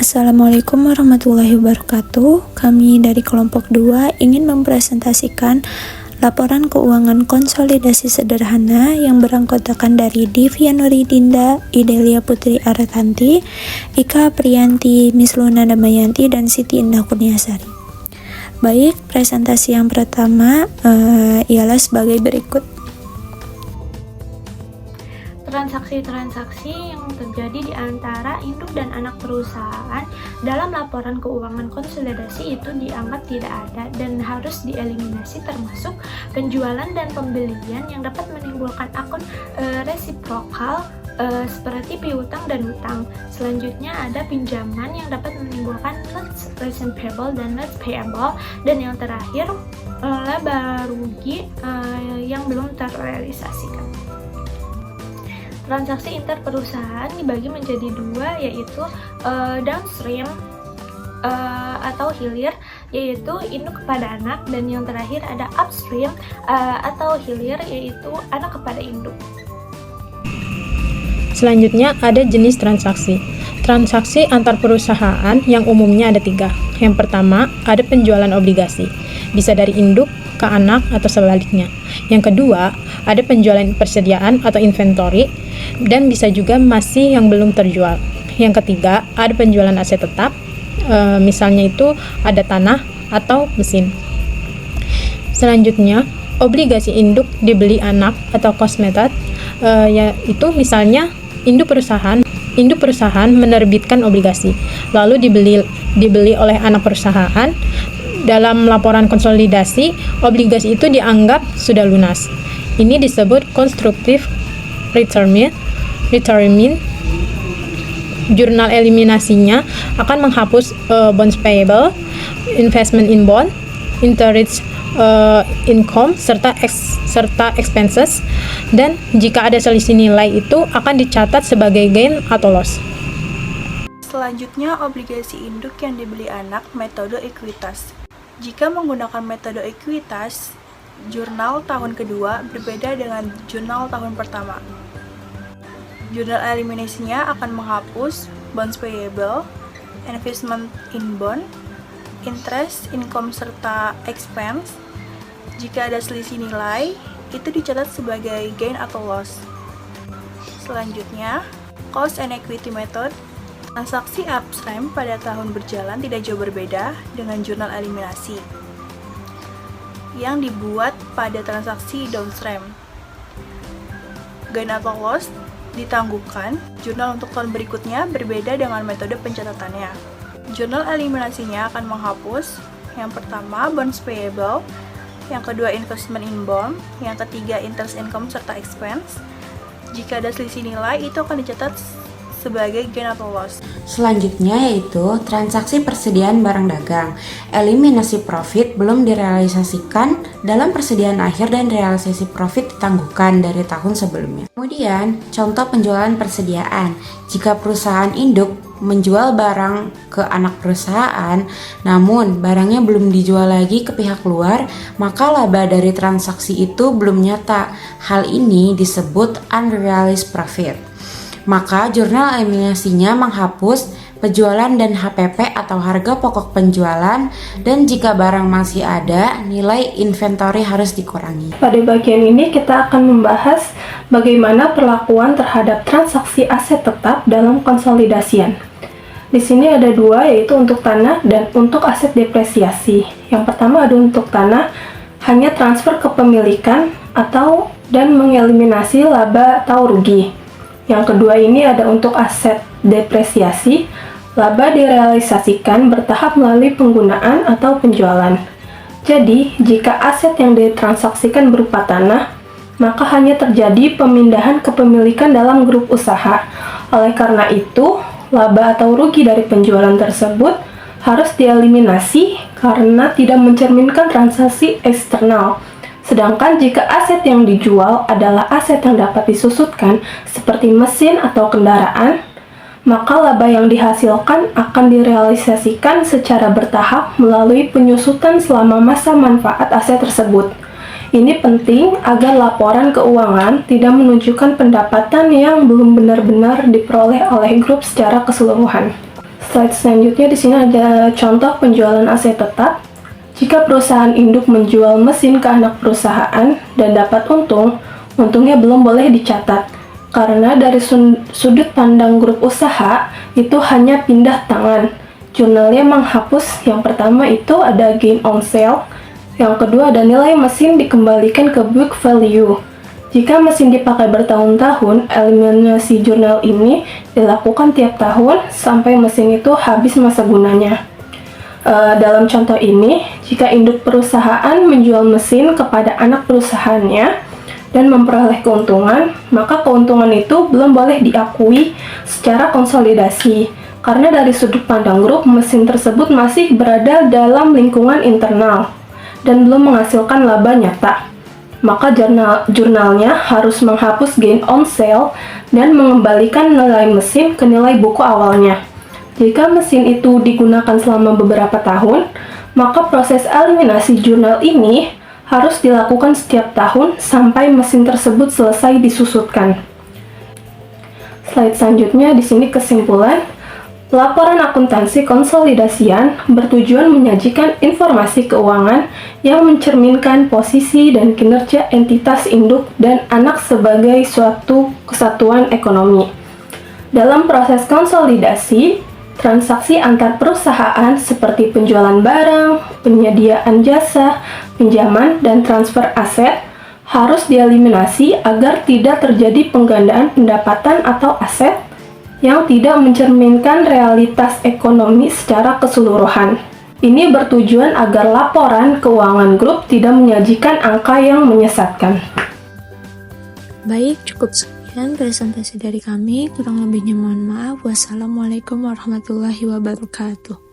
Assalamualaikum warahmatullahi wabarakatuh. Kami dari kelompok 2 ingin mempresentasikan laporan keuangan konsolidasi sederhana yang beranggotakan dari Divya Nuridinda, Idelia Putri Aratanti, Ika Priyanti, Miss Luna Damayanti, dan Siti Indah Kurniasari. Baik, presentasi yang pertama ialah sebagai berikut. Transaksi-transaksi yang terjadi di antara induk dan anak perusahaan dalam laporan keuangan konsolidasi itu dianggap tidak ada dan harus dieliminasi, termasuk penjualan dan pembelian yang dapat menimbulkan akun resiprokal seperti piutang dan hutang. Selanjutnya ada pinjaman yang dapat menimbulkan notes receivable dan notes payable, dan yang terakhir laba rugi yang belum terrealisasikan. Transaksi interperusahaan dibagi menjadi dua, yaitu downstream atau hilir, yaitu induk kepada anak, dan yang terakhir ada upstream atau hilir, yaitu anak kepada induk. Selanjutnya ada jenis transaksi. Transaksi antar perusahaan yang umumnya ada 3. Yang pertama, ada penjualan obligasi, bisa dari induk ke anak atau sebaliknya. Yang kedua, ada penjualan persediaan atau inventory, dan bisa juga masih yang belum terjual. Yang ketiga, ada penjualan aset tetap, misalnya itu ada tanah atau mesin. Selanjutnya, obligasi induk dibeli anak atau cost method, yaitu misalnya induk perusahaan menerbitkan obligasi, lalu dibeli oleh anak perusahaan. Dalam laporan konsolidasi, obligasi itu dianggap sudah lunas. Ini disebut constructive retirement. Jurnal eliminasinya akan menghapus bonds payable, investment in bond, interest income, serta expenses, dan jika ada selisih nilai itu akan dicatat sebagai gain atau loss. Selanjutnya, obligasi induk yang dibeli anak, metode ekuitas. Jika menggunakan metode ekuitas, jurnal tahun kedua berbeda dengan jurnal tahun pertama. Jurnal eliminasinya akan menghapus bonds payable, investment in bond, interest, income, serta expense. Jika ada selisih nilai, itu dicatat sebagai gain atau loss. Selanjutnya, cost and equity method. Transaksi upstream pada tahun berjalan tidak jauh berbeda dengan jurnal eliminasi yang dibuat pada transaksi downstream. Gain atau loss ditangguhkan. Jurnal untuk tahun berikutnya berbeda dengan metode pencatatannya. Jurnal eliminasinya akan menghapus yang pertama bonds payable, yang kedua investment in bond, yang ketiga interest income serta expense. Jika ada selisih nilai, itu akan dicatat sebagai gain atau loss. Selanjutnya yaitu transaksi persediaan barang dagang. Eliminasi profit belum direalisasikan dalam persediaan akhir dan realisasi profit ditangguhkan dari tahun sebelumnya. Kemudian, contoh penjualan persediaan. Jika perusahaan induk menjual barang ke anak perusahaan, namun barangnya belum dijual lagi ke pihak luar, maka laba dari transaksi itu belum nyata. Hal ini disebut unrealized profit. Maka jurnal eliminasinya menghapus penjualan dan HPP atau harga pokok penjualan, dan jika barang masih ada, nilai inventory harus dikurangi. Pada bagian ini kita akan membahas bagaimana perlakuan terhadap transaksi aset tetap dalam konsolidasian. Di sini ada 2, yaitu untuk tanah dan untuk aset depresiasi. Yang pertama ada untuk tanah, hanya transfer kepemilikan dan mengeliminasi laba atau rugi. Yang kedua ini ada untuk aset depresiasi, laba direalisasikan bertahap melalui penggunaan atau penjualan. Jadi, jika aset yang ditransaksikan berupa tanah, maka hanya terjadi pemindahan kepemilikan dalam grup usaha. Oleh karena itu, laba atau rugi dari penjualan tersebut harus dieliminasi karena tidak mencerminkan transaksi eksternal. Sedangkan jika aset yang dijual adalah aset yang dapat disusutkan seperti mesin atau kendaraan, maka laba yang dihasilkan akan direalisasikan secara bertahap melalui penyusutan selama masa manfaat aset tersebut. Ini penting agar laporan keuangan tidak menunjukkan pendapatan yang belum benar-benar diperoleh oleh grup secara keseluruhan. Slide selanjutnya di sini ada contoh penjualan aset tetap. Jika perusahaan induk menjual mesin ke anak perusahaan dan dapat untung, untungnya belum boleh dicatat. Karena dari sudut pandang grup usaha, itu hanya pindah tangan. Jurnalnya menghapus yang pertama itu ada gain on sale, yang kedua ada nilai mesin dikembalikan ke book value. Jika mesin dipakai bertahun-tahun, eliminasi jurnal ini dilakukan tiap tahun sampai mesin itu habis masa gunanya. Dalam contoh ini, jika induk perusahaan menjual mesin kepada anak perusahaannya dan memperoleh keuntungan, maka keuntungan itu belum boleh diakui secara konsolidasi, karena dari sudut pandang grup, mesin tersebut masih berada dalam lingkungan internal dan belum menghasilkan laba nyata. Maka jurnalnya harus menghapus gain on sale dan mengembalikan nilai mesin ke nilai buku awalnya. Jika mesin itu digunakan selama beberapa tahun, maka proses eliminasi jurnal ini harus dilakukan setiap tahun sampai mesin tersebut selesai disusutkan. Slide selanjutnya di sini kesimpulan. Laporan akuntansi konsolidasian bertujuan menyajikan informasi keuangan yang mencerminkan posisi dan kinerja entitas induk dan anak sebagai suatu kesatuan ekonomi. Dalam proses konsolidasi, transaksi antar perusahaan seperti penjualan barang, penyediaan jasa, pinjaman, dan transfer aset harus dieliminasi agar tidak terjadi penggandaan pendapatan atau aset yang tidak mencerminkan realitas ekonomi secara keseluruhan. Ini bertujuan agar laporan keuangan grup tidak menyajikan angka yang menyesatkan. Baik, cukup sekian presentasi dari kami. Kurang lebihnya mohon maaf. Wassalamualaikum warahmatullahi wabarakatuh.